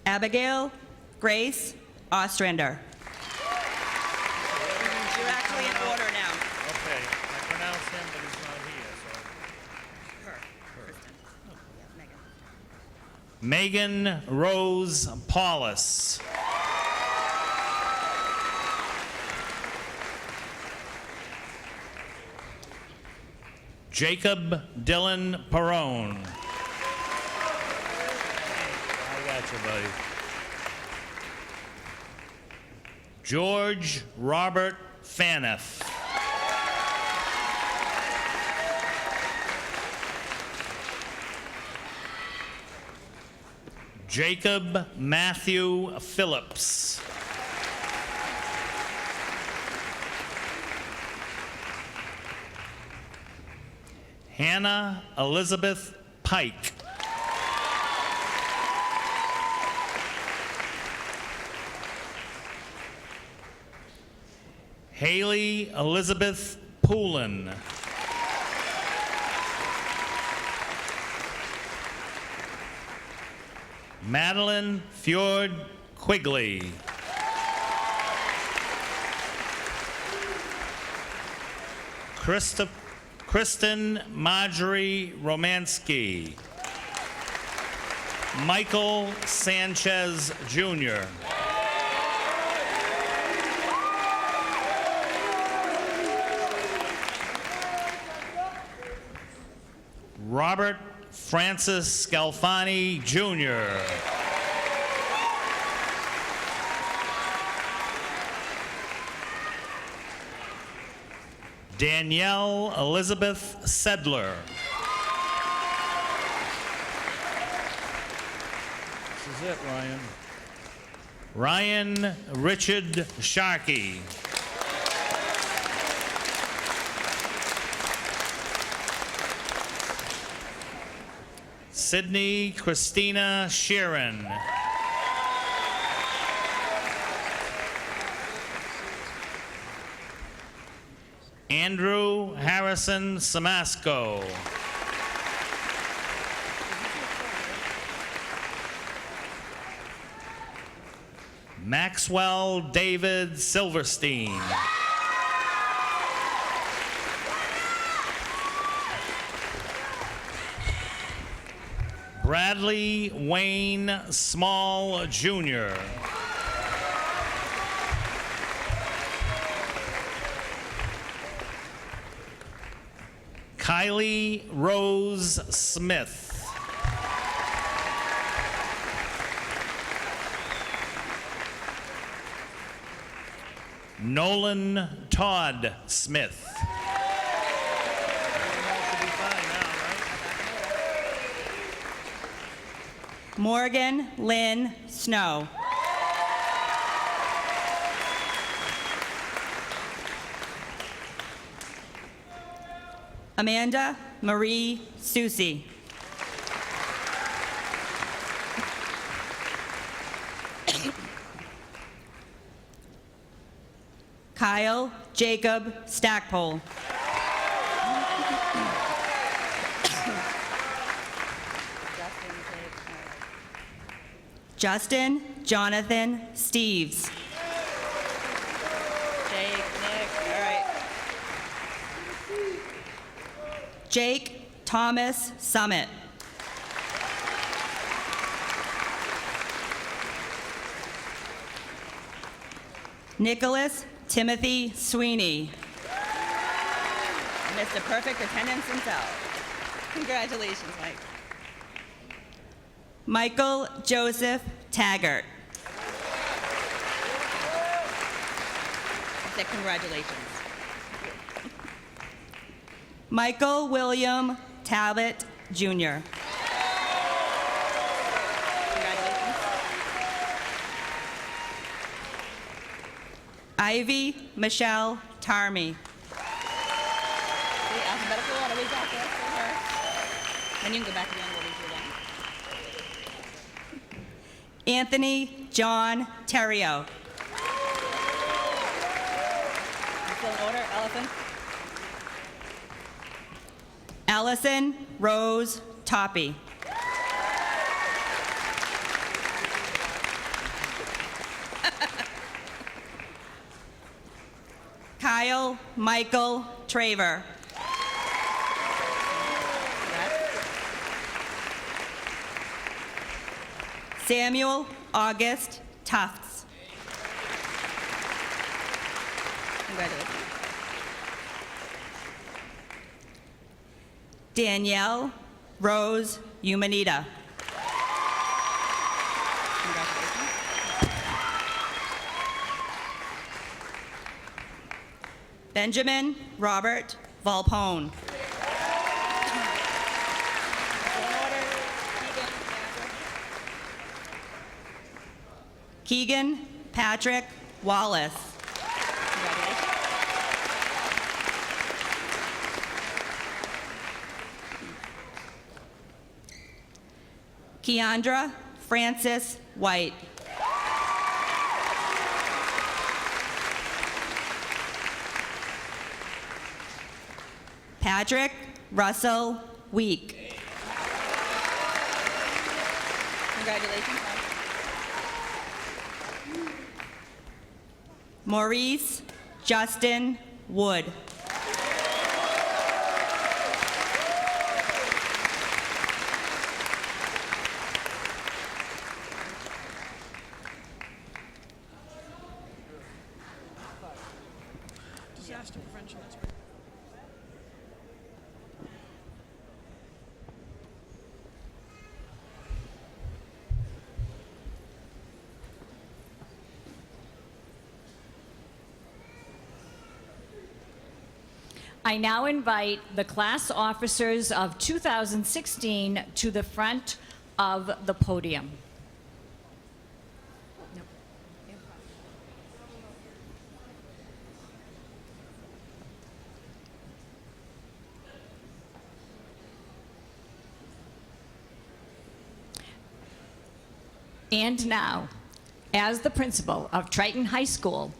Abigail Grace Ostrander. You're actually in order now. Okay, I pronounce him, but he's not here, so. Her. Kristen. Oh, yeah, Megan Rose Paulus. Jacob Dylan Perone. I got you, buddy. George Robert Faneff. Jacob Matthew Phillips. Hannah Elizabeth Pike. Haley Elizabeth Poulin. Madeline Fjord Quigley. Kristen Marjorie Romansky. Michael Sanchez Jr. Robert Francis Scalfani Jr. Danielle Elizabeth Sedler. This is it, Ryan. Ryan Richard Sharkey. Sydney Christina Sheeran. Andrew Harrison Samasco. Maxwell David Silverstein. Bradley Wayne Small, Jr. Kylie Rose Smith. Nolan Todd Smith. Morgan Lynn Snow. Amanda Marie Susi. Kyle Jacob Stackpole. Justin Jonathan Steves. Jake, Nick, all right. Jake Thomas Summit. Nicholas Timothy Sweeney. Mr. Perfect Attendance himself. Congratulations, Mike. Michael Joseph Taggart. I said congratulations. Michael William Talbot, Jr. Congratulations. Ivy Michelle Tarmy. The alphabetical order we got there for her. Then you can go back again. We'll leave you again. Anthony John Terrio. Still in order, Elephant. Allison Rose Toppy. Kyle Michael Traver. Samuel August Tufts. Congratulations. Danielle Rose Humanita. Congratulations. Benjamin Robert Volpone. Keegan Patrick Wallace. Keandra Francis White. Patrick Russell Week. Congratulations. Maurice Justin Wood. Disaster prevention. I now invite the class officers of 2016 to the front of the podium. And now, as the principal of Triton High School,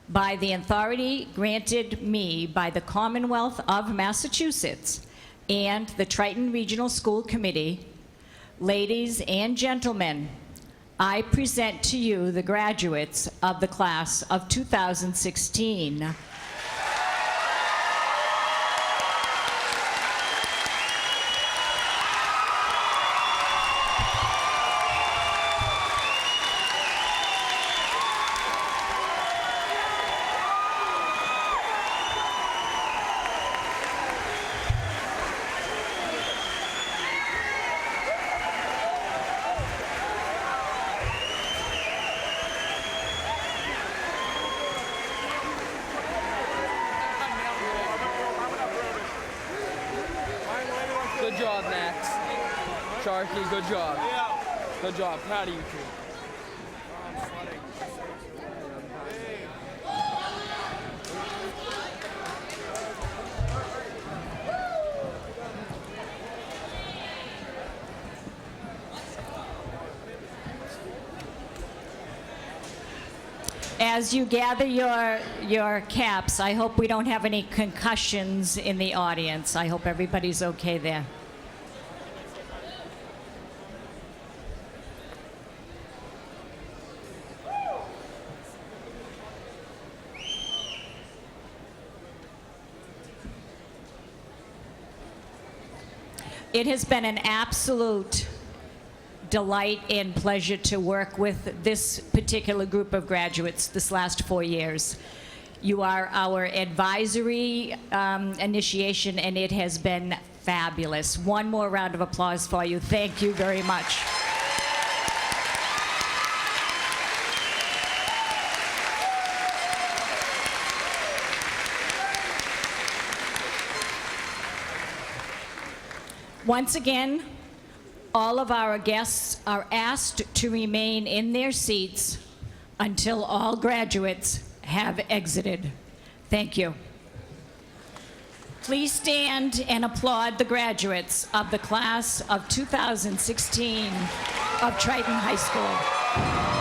by the authority granted me by the Commonwealth of Massachusetts and the Triton Regional School Committee, ladies and gentlemen, I present to you the graduates of the class of 2016. Sharky, good job. Good job. Proud of you two. As you gather your caps, I hope we don't have any concussions in the audience. I hope everybody's okay there. It has been an absolute delight and pleasure to work with this particular group of graduates this last 4 years. You are our advisory initiation, and it has been fabulous. One more round of applause for you. Thank you very much. Once again, all of our guests are asked to remain in their seats until all graduates have exited. Thank you. Please stand and applaud the graduates of the class of 2016 of Triton High School.